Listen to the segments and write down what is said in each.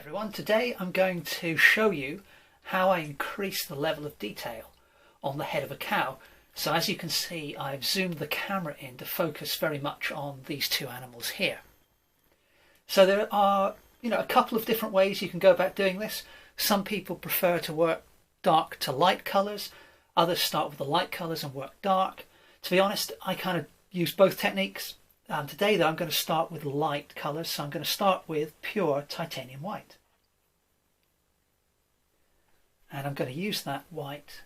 everyone, today I'm going to show you how I increase the level of detail on the head of a cow. So as you can see, I've zoomed the camera in to focus very much on these two animals here. So there are, a couple of different ways you can go about doing this. Some people prefer to work dark to light colours, others start with the light colours and work dark. To be honest, I kind of use both techniques. Today though, I'm going to start with light colours, so I'm going to start with pure titanium white. And I'm going to use that white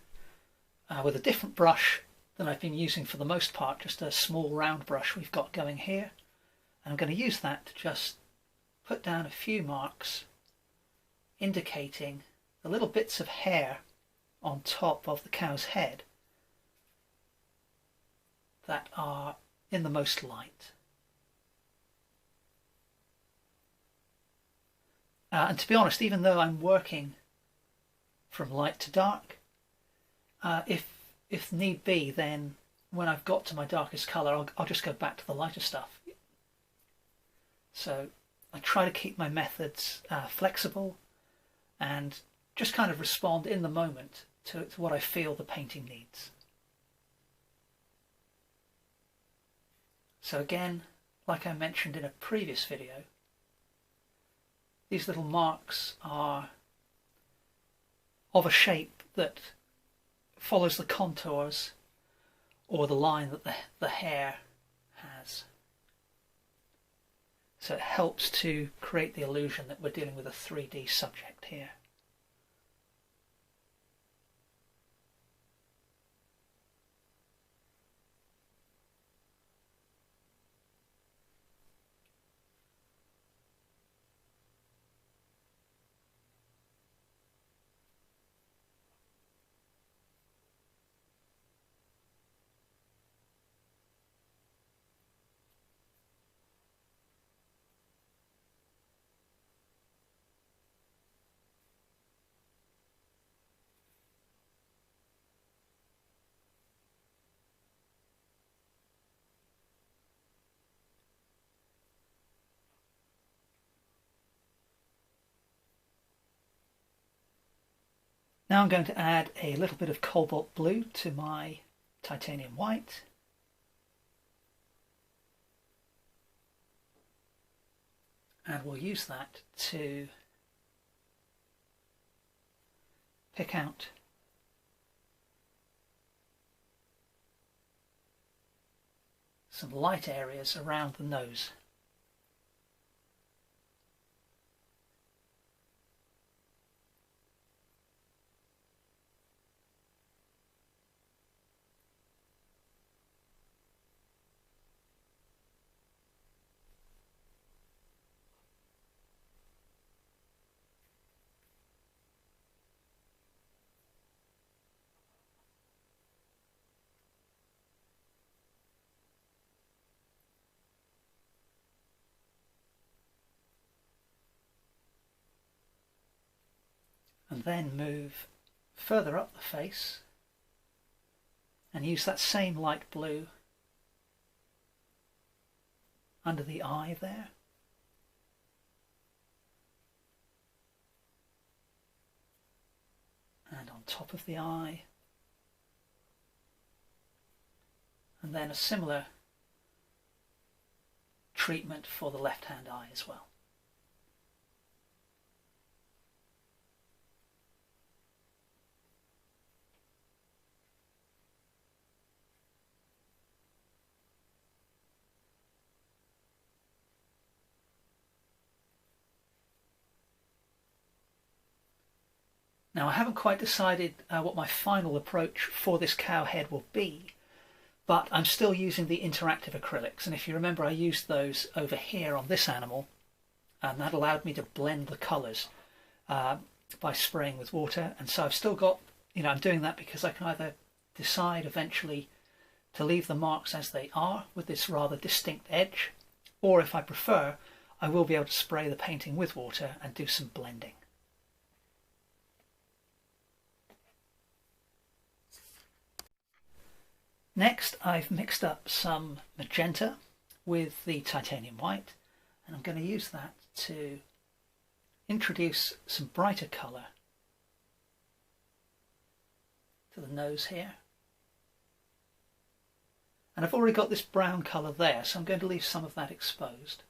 with a different brush than I've been using for the most part, just a small round brush we've got going here. And I'm going to use that to just put down a few marks indicating the little bits of hair on top of the cow's head that are in the most light. And to be honest, even though I'm working from light to dark, if need be, then when I've got to my darkest colour, I'll just go back to the lighter stuff. So I try to keep my methods flexible and just kind of respond in the moment to what I feel the painting needs. So again, like I mentioned in a previous video, these little marks are of a shape that follows the contours or the line that the hair has. So it helps to create the illusion that we're dealing with a 3D subject here. Now I'm going to add a little bit of cobalt blue to my titanium white. And we'll use that to pick out some light areas around the nose. And then move further up the face and use that same light blue under the eye there. And on top of the eye. And then a similar treatment for the left-hand eye as well. Now I haven't quite decided what my final approach for this cow head will be, but I'm still using the interactive acrylics, and if you remember I used those over here on this animal, and that allowed me to blend the colours by spraying with water. And so I've still got, I'm doing that because I can either decide eventually to leave the marks as they are with this rather distinct edge, or if I prefer, I will be able to spray the painting with water and do some blending. Next, I've mixed up some magenta with the titanium white, and I'm going to use that to introduce some brighter colour to the nose here. And I've already got this brown colour there, so I'm going to leave some of that exposed.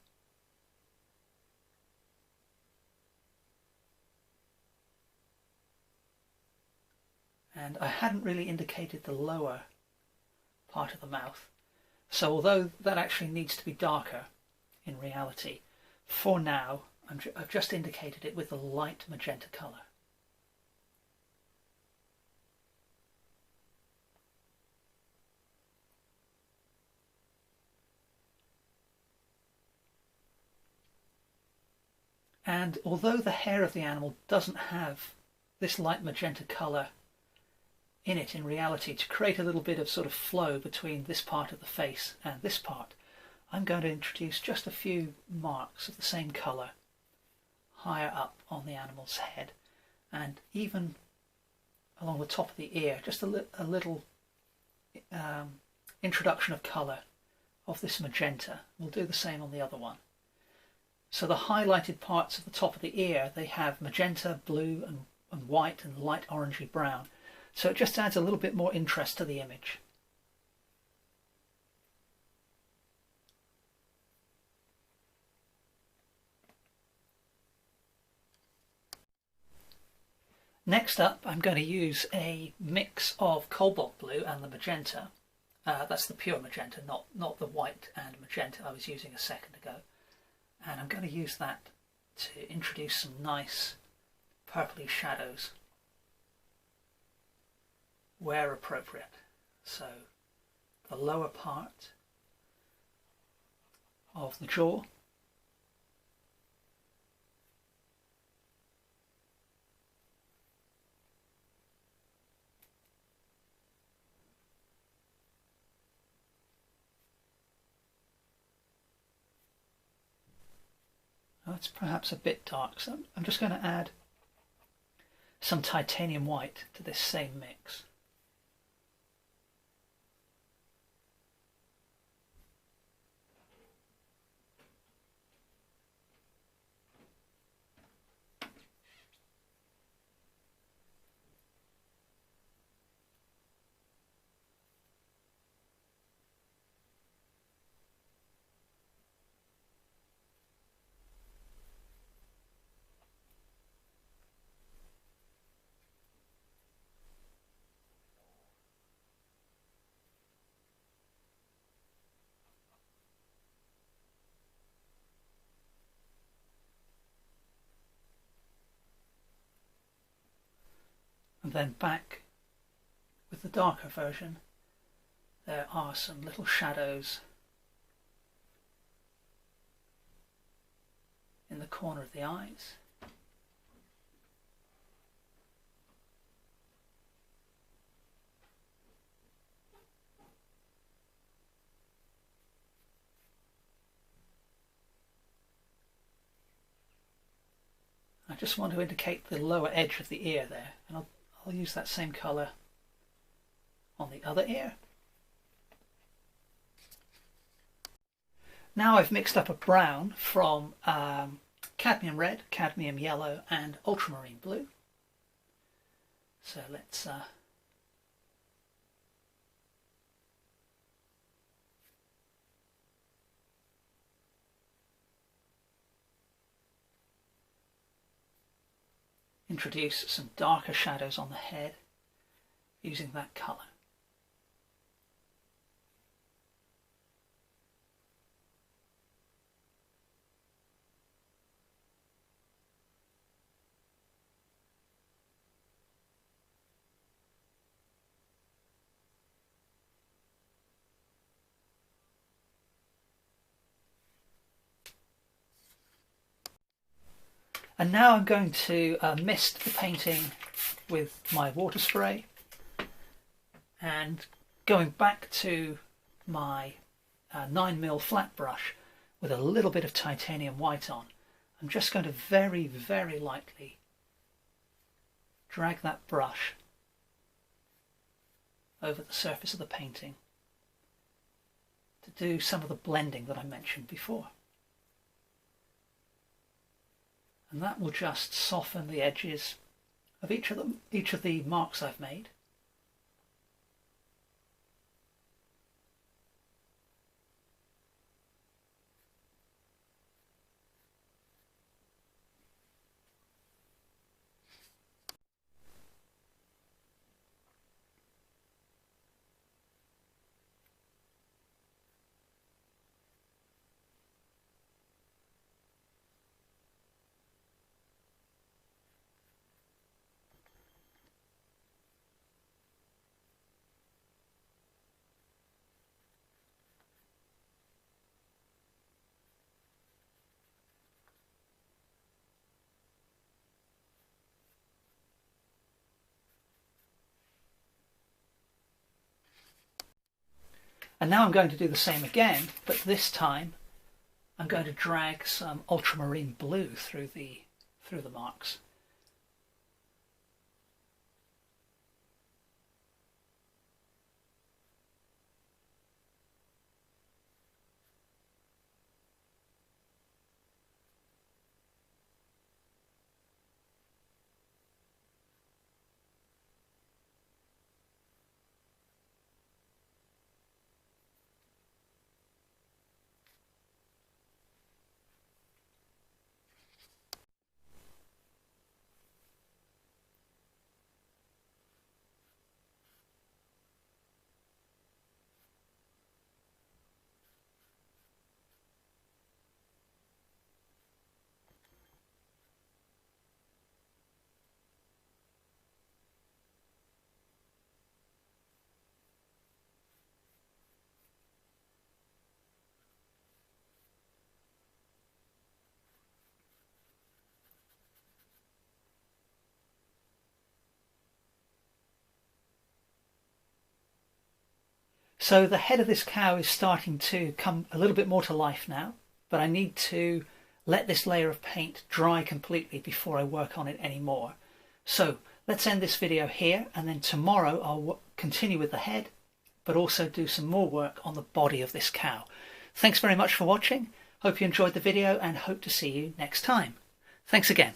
And I hadn't really indicated the lower part of the mouth, so although that actually needs to be darker in reality, for now I've just indicated it with the light magenta colour. And although the hair of the animal doesn't have this light magenta colour in it in reality, to create a little bit of sort of flow between this part of the face and this part, I'm going to introduce just a few marks of the same colour higher up on the animal's head, and even along the top of the ear, just a little introduction of colour of this magenta. We'll do the same on the other one. So the highlighted parts of the top of the ear, they have magenta, blue and white and light orangey brown. So it just adds a little bit more interest to the image. Next up, I'm going to use a mix of cobalt blue and the magenta. That's the pure magenta, not the white and magenta I was using a second ago. And I'm going to use that to introduce some nice purpley shadows where appropriate. So the lower part of the jaw, it's perhaps a bit dark, so I'm just going to add some titanium white to this same mix. And then back with the darker version, there are some little shadows in the corner of the eyes. I just want to indicate the lower edge of the ear there, and I'll use that same colour on the other ear. Now I've mixed up a brown from cadmium red, cadmium yellow and ultramarine blue. So let's introduce some darker shadows on the head using that colour. And now I'm going to mist the painting with my water spray, and going back to my 9mm flat brush with a little bit of titanium white on, I'm just going to very, very lightly drag that brush over the surface of the painting to do some of the blending that I mentioned before. and that will just soften the edges of each of the marks I've made. And now I'm going to do the same again, but this time I'm going to drag some ultramarine blue through the marks. So the head of this cow is starting to come a little bit more to life now, but I need to let this layer of paint dry completely before I work on it anymore. So let's end this video here, and then tomorrow I'll continue with the head, but also do some more work on the body of this cow. Thanks very much for watching. Hope you enjoyed the video and hope to see you next time. Thanks again.